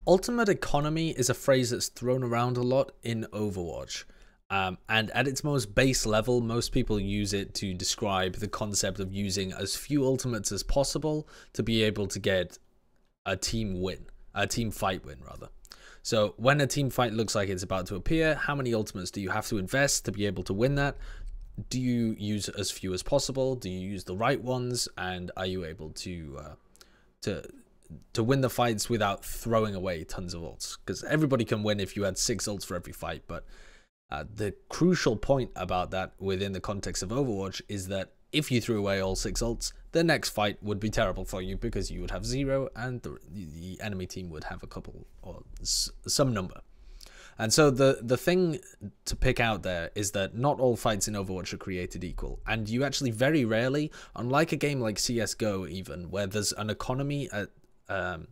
Ultimate economy is a phrase that's thrown around a lot in Overwatch. And at its most base level, most people use it to describe the concept of using as few ultimates as possible to be able to get a team win, a team fight win rather. So when a team fight looks like it's about to appear, how many ultimates do you have to invest to be able to win that? Do you use as few as possible? Do you use the right ones? And are you able to win the fights without throwing away tons of ults? Because everybody can win if you had 6 ults for every fight, but the crucial point about that within the context of Overwatch is that if you threw away all 6 ults, the next fight would be terrible for you because you would have 0 and the enemy team would have a couple or some number. And so the thing to pick out there is that not all fights in Overwatch are created equal, and you actually very rarely, unlike a game like CSGO even, where there's an economy that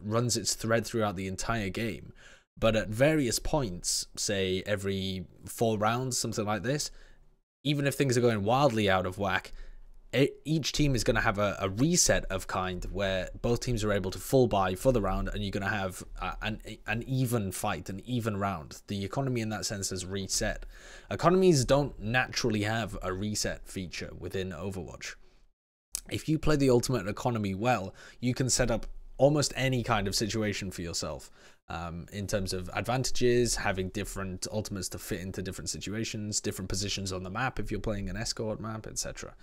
runs its thread throughout the entire game, but at various points, say every 4 rounds, something like this, even if things are going wildly out of whack, each team is going to have a reset of kind where both teams are able to full buy for the round, and you're going to have an even fight, an even round. The economy in that sense has reset. Economies don't naturally have a reset feature within Overwatch. If you play the ultimate economy well, you can set up almost any kind of situation for yourself, in terms of advantages, having different ultimates to fit into different situations, different positions on the map if you're playing an escort map, etc.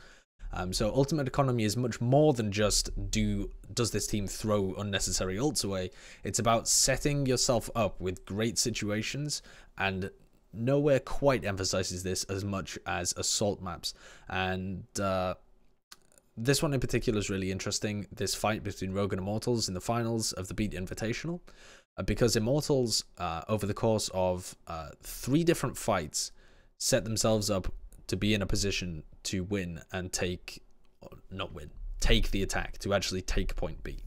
So ultimate economy is much more than just does this team throw unnecessary ults away. It's about setting yourself up with great situations, and nowhere quite emphasizes this as much as assault maps. And this one in particular is really interesting, this fight between Rogue and Immortals in the finals of the Beat Invitational, because Immortals, over the course of 3 different fights, set themselves up to be in a position to win and take the attack, to actually take point B.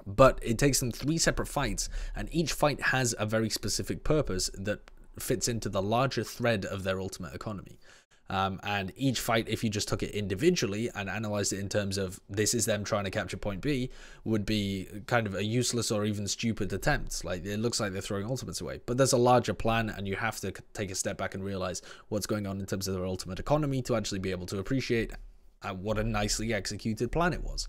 But it takes them 3 separate fights, and each fight has a very specific purpose that fits into the larger thread of their ultimate economy. And each fight, if you just took it individually and analyzed it in terms of this is them trying to capture point B, would be kind of a useless or even stupid attempt. Like, it looks like they're throwing ultimates away. But there's a larger plan, and you have to take a step back and realize what's going on in terms of their ultimate economy to actually be able to appreciate what a nicely executed plan it was.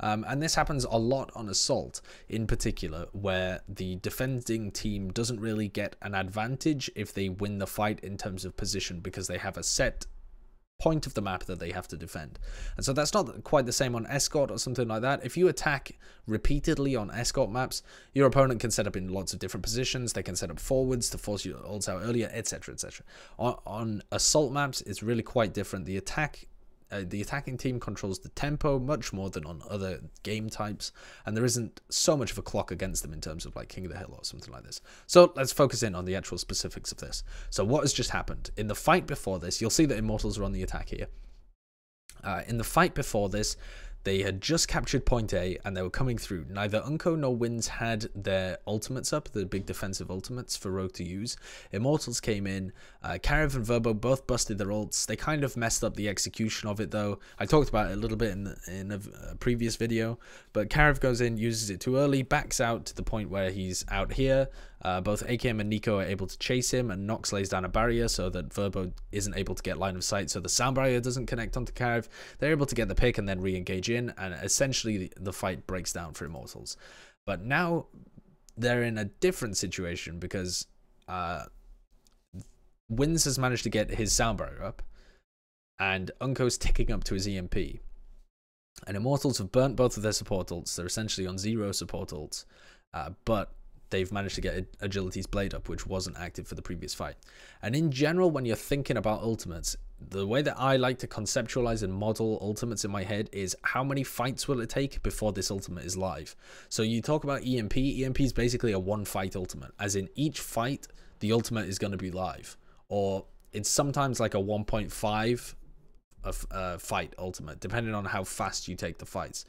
And this happens a lot on Assault in particular, where the defending team doesn't really get an advantage if they win the fight in terms of position, because they have a set point of the map that they have to defend. And so that's not quite the same on Escort or something like that. If you attack repeatedly on Escort maps, your opponent can set up in lots of different positions. They can set up forwards to force your ults out earlier, etc, etc. On Assault maps, it's really quite different. The attacking team controls the tempo much more than on other game types, and there isn't so much of a clock against them in terms of like King of the Hill or something like this. So let's focus in on the actual specifics of this. So what has just happened? In the fight before this, you'll see that Immortals are on the attack here. In the fight before this, they had just captured point A, and they were coming through. Neither Unco nor Wins had their ultimates up, the big defensive ultimates for Rogue to use. Immortals came in. Karev and Verbo both busted their ults. They kind of messed up the execution of it, though. I talked about it a little bit in a previous video, but Karev goes in, uses it too early, backs out to the point where he's out here. Both AKM and Nico are able to chase him, and Nox lays down a barrier so that Verbo isn't able to get line of sight, so the sound barrier doesn't connect onto Karev. They're able to get the pick and then re-engage in, and essentially the fight breaks down for Immortals. But now they're in a different situation, because Wins has managed to get his sound barrier up, and Unco's ticking up to his EMP. And Immortals have burnt both of their support ults. They're essentially on 0 support ults, but they've managed to get Agility's Blade up, which wasn't active for the previous fight. And in general, when you're thinking about ultimates, the way that I like to conceptualize and model ultimates in my head is how many fights will it take before this ultimate is live. So you talk about EMP. EMP is basically a 1-fight ultimate, as in each fight, the ultimate is going to be live. Or it's sometimes like a 1.5 fight ultimate, depending on how fast you take the fights.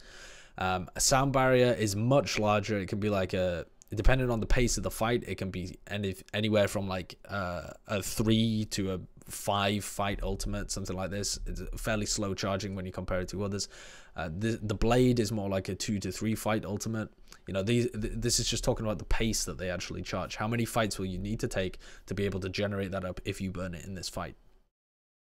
A sound barrier is much larger. It can be like depending on the pace of the fight, it can be anywhere from like a 3 to a 5-fight ultimate, something like this. It's fairly slow charging when you compare it to others. The blade is more like a 2 to 3 fight ultimate. You know, this is just talking about the pace that they actually charge. How many fights will you need to take to be able to generate that up if you burn it in this fight?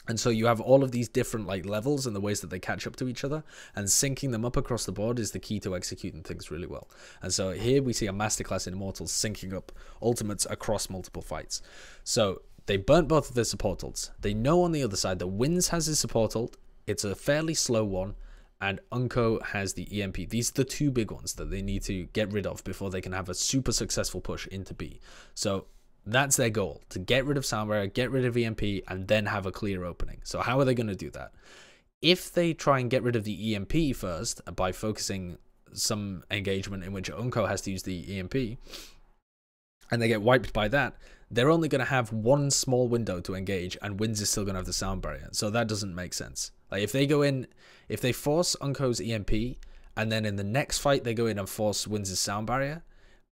And so you have all of these different like levels and the ways that they catch up to each other, and syncing them up across the board is the key to executing things really well. And so here we see a masterclass in Immortals syncing up ultimates across multiple fights. So they burnt both of their support ults. They know on the other side that Wins has his support ult. It's a fairly slow one, and Unco has the EMP. These are the two big ones that they need to get rid of before they can have a super successful push into B. So that's their goal, to get rid of Sound Barrier, get rid of EMP, and then have a clear opening. So how are they going to do that? If they try and get rid of the EMP first by focusing some engagement in which Unco has to use the EMP, and they get wiped by that, they're only going to have one small window to engage, and Wins is still going to have the Sound Barrier. So that doesn't make sense. Like if they go in, if they force Unco's EMP, and then in the next fight they go in and force Wins' Sound Barrier,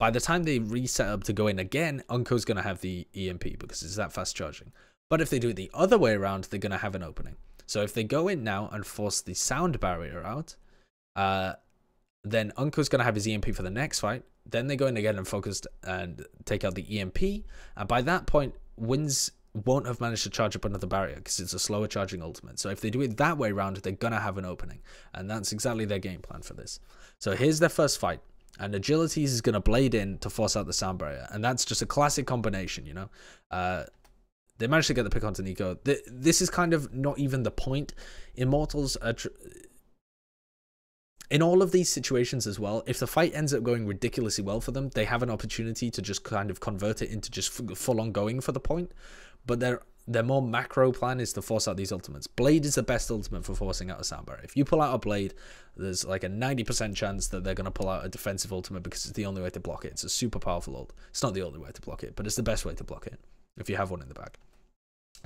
by the time they reset up to go in again, Unco's going to have the EMP because it's that fast charging. But if they do it the other way around, they're going to have an opening. So if they go in now and force the Sound Barrier out, then Unco's going to have his EMP for the next fight. Then they go in again and focus and take out the EMP. And by that point, Wins won't have managed to charge up another barrier because it's a slower charging ultimate. So if they do it that way around, they're going to have an opening. And that's exactly their game plan for this. So here's their first fight. And Agilities is going to blade in to force out the Sound Barrier. And that's just a classic combination, you know. They managed to get the pick onto Nico. This is kind of not even the point. Immortals are... In all of these situations as well, if the fight ends up going ridiculously well for them, they have an opportunity to just kind of convert it into just full-on going for the point. But their more macro plan is to force out these ultimates. Blade is the best ultimate for forcing out a Sound Barrier. If you pull out a Blade, there's like a 90% chance that they're going to pull out a defensive ultimate because it's the only way to block it. It's a super powerful ult. It's not the only way to block it, but it's the best way to block it if you have one in the bag.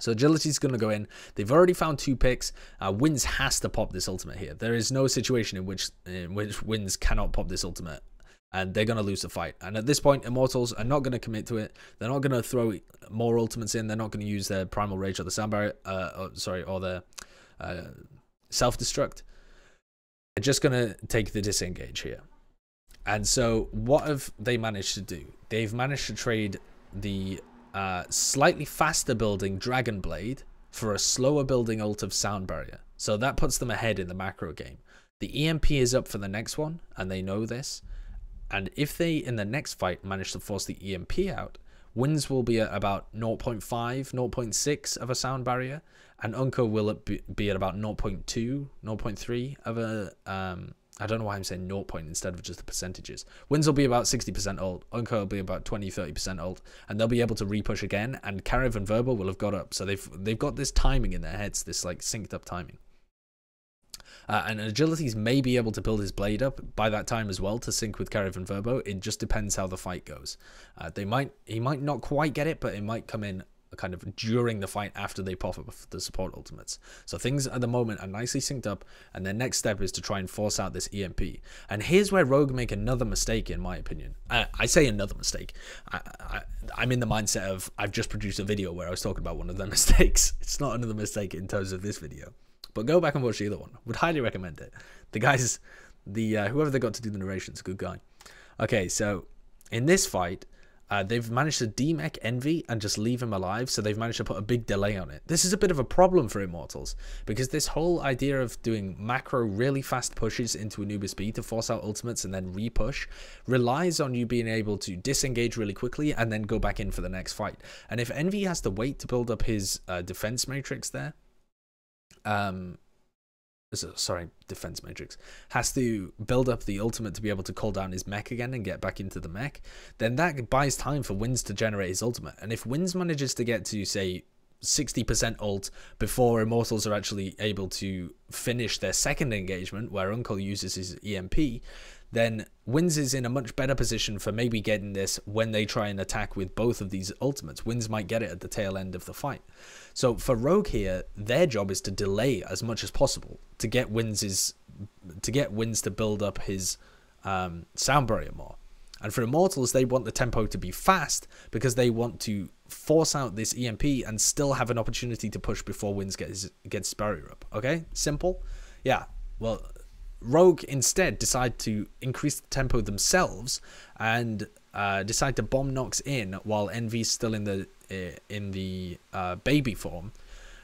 So Agility is going to go in. They've already found 2 picks. Wins has to pop this ultimate here. There is no situation in which Wins cannot pop this ultimate, and they're going to lose the fight. And at this point, Immortals are not going to commit to it. They're not going to throw more ultimates in. They're not going to use their Primal Rage or the Sound Barrier, or their self-destruct. They're just going to take the disengage here. And so what have they managed to do? They've managed to trade the slightly faster building Dragon Blade for a slower building ult of Sound Barrier. So that puts them ahead in the macro game. The EMP is up for the next one, and they know this. And if they, in the next fight, manage to force the EMP out, Wins will be at about 0.5, 0.6 of a Sound Barrier, and Unco will be at about 0.2, 0.3 of a... I don't know why I'm saying 0 point instead of just the percentages. Wins will be about 60% ult. Unco will be about 20-30% ult. And they'll be able to repush again. And Karev and Verbo will have got up. So they've got this timing in their heads, this like synced up timing. And Agilities may be able to build his blade up by that time as well to sync with Karev and Verbo. It just depends how the fight goes. He might not quite get it, but it might come in kind of during the fight after they pop up the support ultimates. So things at the moment are nicely synced up, and their next step is to try and force out this EMP. And here's where Rogue make another mistake, in my opinion. I say another mistake. I'm in the mindset of I've just produced a video where I was talking about one of their mistakes. It's not another mistake in terms of this video. But go back and watch the other one. Would highly recommend it. The guys, whoever they got to do the narration's a good guy. Okay, so in this fight, they've managed to demech Envy and just leave him alive, so they've managed to put a big delay on it. This is a bit of a problem for Immortals, because this whole idea of doing macro really fast pushes into Anubis B to force out ultimates and then repush relies on you being able to disengage really quickly and then go back in for the next fight. And if Envy has to wait to build up his defense matrix there, defense matrix, has to build up the ultimate to be able to call down his mech again and get back into the mech, then that buys time for Wins to generate his ultimate. And if Wins manages to get to, say, 60% ult before Immortals are actually able to finish their second engagement, where Uncle uses his EMP, then Wins is in a much better position for maybe getting this when they try and attack with both of these ultimates. Wins might get it at the tail end of the fight. So for Rogue here, their job is to delay as much as possible to get Wins to build up his Sound Barrier more. And for Immortals, they want the tempo to be fast because they want to force out this EMP and still have an opportunity to push before Wins gets his barrier up. Okay, simple. Yeah, well, Rogue instead decide to increase the tempo themselves and decide to bomb Nox in while Envy's still in the baby form,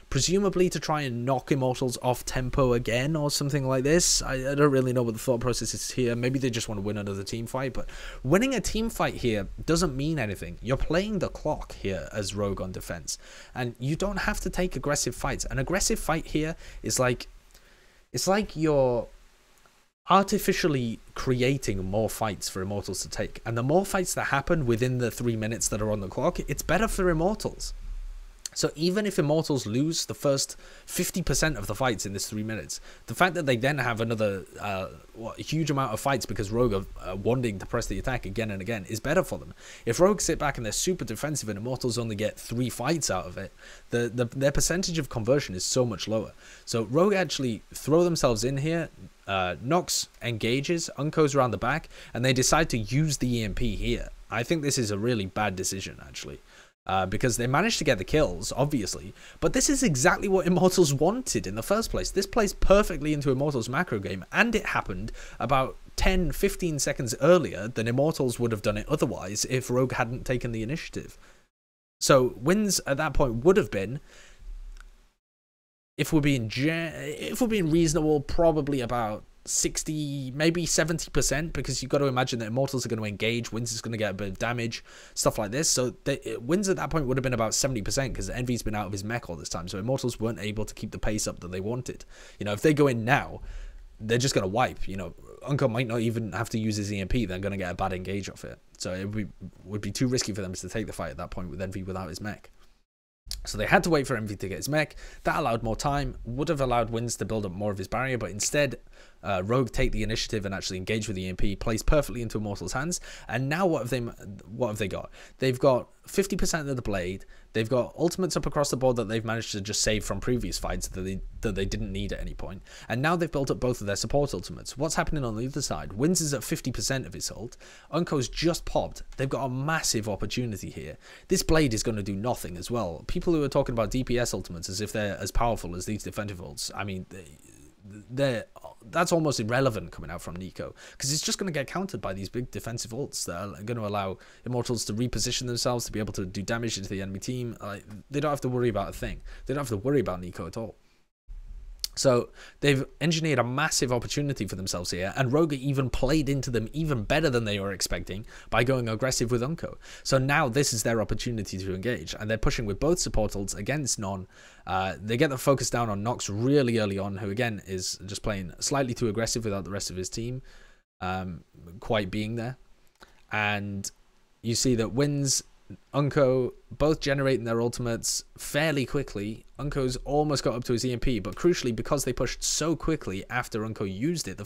presumably to try and knock Immortals off tempo again or something like this. I don't really know what the thought process is here. Maybe they just want to win another team fight, but winning a team fight here doesn't mean anything. You're playing the clock here as Rogue on defense, and you don't have to take aggressive fights. An aggressive fight here is like, it's like you're artificially creating more fights for Immortals to take, and the more fights that happen within the 3 minutes that are on the clock, it's better for Immortals. So even if Immortals lose the first 50% of the fights in this 3 minutes, the fact that they then have another huge amount of fights because Rogue are wanting to press the attack again and again is better for them. If Rogue sit back and they're super defensive and Immortals only get 3 fights out of it, their percentage of conversion is so much lower. So Rogue actually throw themselves in here. Nox engages, Unco's around the back, and they decide to use the EMP here. I think this is a really bad decision, actually. Because they managed to get the kills, obviously, but this is exactly what Immortals wanted in the first place. This plays perfectly into Immortals' macro game, and it happened about 10-15 seconds earlier than Immortals would have done it otherwise if Rogue hadn't taken the initiative. So wins at that point would have been, if we're being reasonable, probably about 60, maybe 70%, because you've got to imagine that Immortals are going to engage, Wins is going to get a bit of damage, stuff like this. So Wins at that point would have been about 70% because Envy's been out of his mech all this time, so Immortals weren't able to keep the pace up that they wanted. You know, if they go in now, they're just going to wipe. You know, Unco might not even have to use his EMP, they're going to get a bad engage off it. So it would be too risky for them to take the fight at that point with Envy without his mech. So they had to wait for Envy to get his mech. That allowed more time, would have allowed Wins to build up more of his barrier, but instead Rogue take the initiative and actually engage with the EMP, plays perfectly into Immortals' hands. And now what have they got? They've got 50% of the blade. They've got ultimates up across the board that they've managed to just save from previous fights that they didn't need at any point. And now they've built up both of their support ultimates. What's happening on the other side? Wins is at 50% of his ult. Unco's just popped. They've got a massive opportunity here. This blade is going to do nothing as well. People who are talking about DPS ultimates as if they're as powerful as these defensive ults, I mean, that's almost irrelevant coming out from Nico, because it's just going to get countered by these big defensive ults that are going to allow Immortals to reposition themselves to be able to do damage into the enemy team. They don't have to worry about a thing. They don't have to worry about Nico at all. So they've engineered a massive opportunity for themselves here, and Rogue even played into them even better than they were expecting by going aggressive with Unco. So now this is their opportunity to engage, and they're pushing with both support ults against Non. They get the focus down on Nox really early on, who again is just playing slightly too aggressive without the rest of his team quite being there. And you see that Wins, Unco both generating their ultimates fairly quickly. Unco's almost got up to his EMP, but crucially, because they pushed so quickly after Unco used it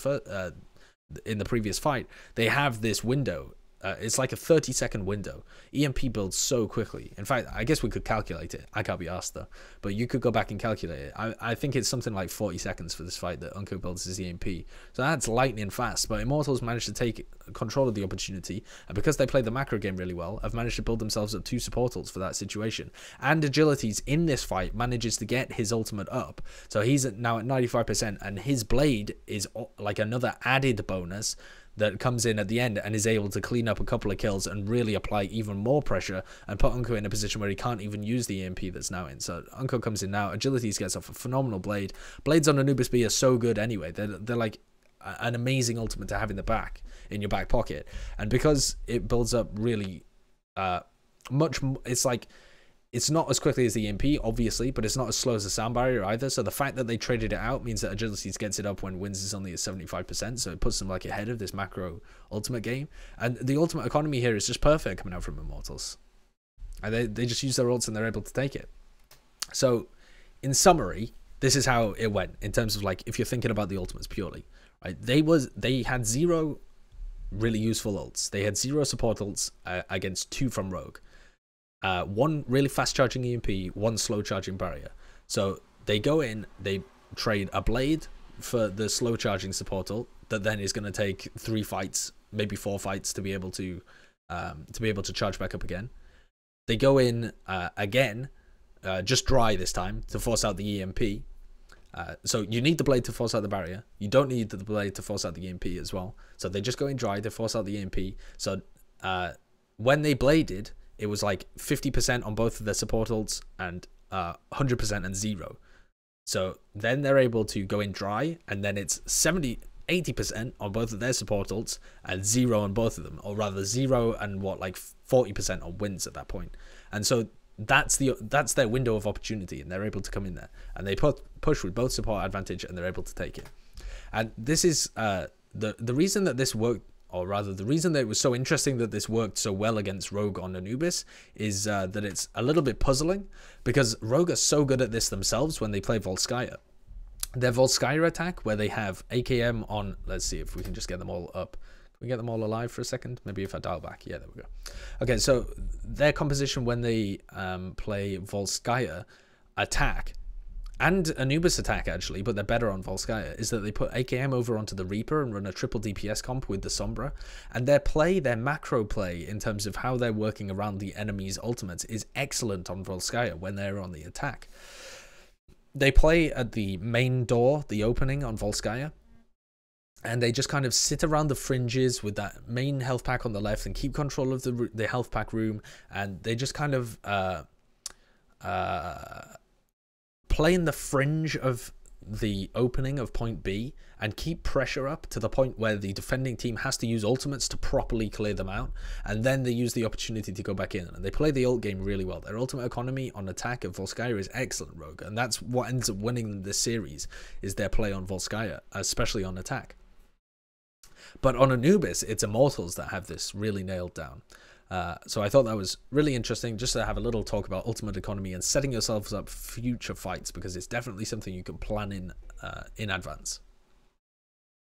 in the previous fight, they have this window. It's like a 30-second window. EMP builds so quickly. In fact, I guess we could calculate it. I can't be asked though, but you could go back and calculate it. I think it's something like 40 seconds for this fight that Unco builds his EMP. So that's lightning fast, but Immortals managed to take control of the opportunity, and because they play the macro game really well, have managed to build themselves up 2 support ults for that situation. And Agilities in this fight manages to get his ultimate up. So he's now at 95%, and his blade is like another added bonus that comes in at the end and is able to clean up a couple of kills and really apply even more pressure and put Unco in a position where he can't even use the EMP that's now in. So Unco comes in now. Agilities gets off a phenomenal blade. Blades on Anubis B are so good anyway. They're like an amazing ultimate to have in the back, in your back pocket. And because it builds up really much, it's like, it's not as quickly as the EMP, obviously, but it's not as slow as the sound barrier either. So the fact that they traded it out means that Agilities gets it up when Wins is only at 75%. So it puts them like ahead of this macro ultimate game. And the ultimate economy here is just perfect coming out from Immortals. And they just use their ults and they're able to take it. So in summary, this is how it went in terms of like, if you're thinking about the ultimates purely, right? They had 0 really useful ults. They had 0 support ults against 2 from Rogue. 1 really fast charging EMP, 1 slow charging barrier. So they go in, they trade a blade for the slow charging support ult, that then is going to take 3 fights, maybe 4 fights to be able to charge back up again. They go in again, just dry this time to force out the EMP. So you need the blade to force out the barrier. You don't need the blade to force out the EMP as well. So they just go in dry to force out the EMP. So when they bladed, it was like 50% on both of their support ults and 100% and 0. So then they're able to go in dry, and then it's 80% on both of their support ults and 0 on both of them, or rather 0 and like 40% on wins at that point. And so that's their window of opportunity, and they're able to come in there and they push with both support advantage, and they're able to take it. And this is the reason that this worked, or rather the reason that it was so interesting that this worked so well against Rogue on Anubis, is that it's a little bit puzzling, because Rogue are so good at this themselves when they play Volskaya. Their Volskaya attack, where they have AKM on, let's see if we can just get them all up. Can we get them all alive for a second? Maybe if I dial back. Yeah, there we go. Okay, so their composition when they play Volskaya attack, and Anubis attack actually, but they're better on Volskaya, is that they put AKM over onto the Reaper and run a triple DPS comp with the Sombra, and their macro play in terms of how they're working around the enemy's ultimates is excellent on Volskaya when they're on the attack. They play at the main door, the opening on Volskaya, and they just kind of sit around the fringes with that main health pack on the left and keep control of the health pack room, and they just kind of play in the fringe of the opening of point B and keep pressure up to the point where the defending team has to use ultimates to properly clear them out, and then they use the opportunity to go back in, and they play the ult game really well. Their ultimate economy on attack of Volskaya is excellent, Rogue, and that's what ends up winning this series, is their play on Volskaya, especially on attack. But on Anubis, it's Immortals that have this really nailed down. So I thought that was really interesting, just to have a little talk about ultimate economy and setting yourselves up for future fights, because it's definitely something you can plan in advance.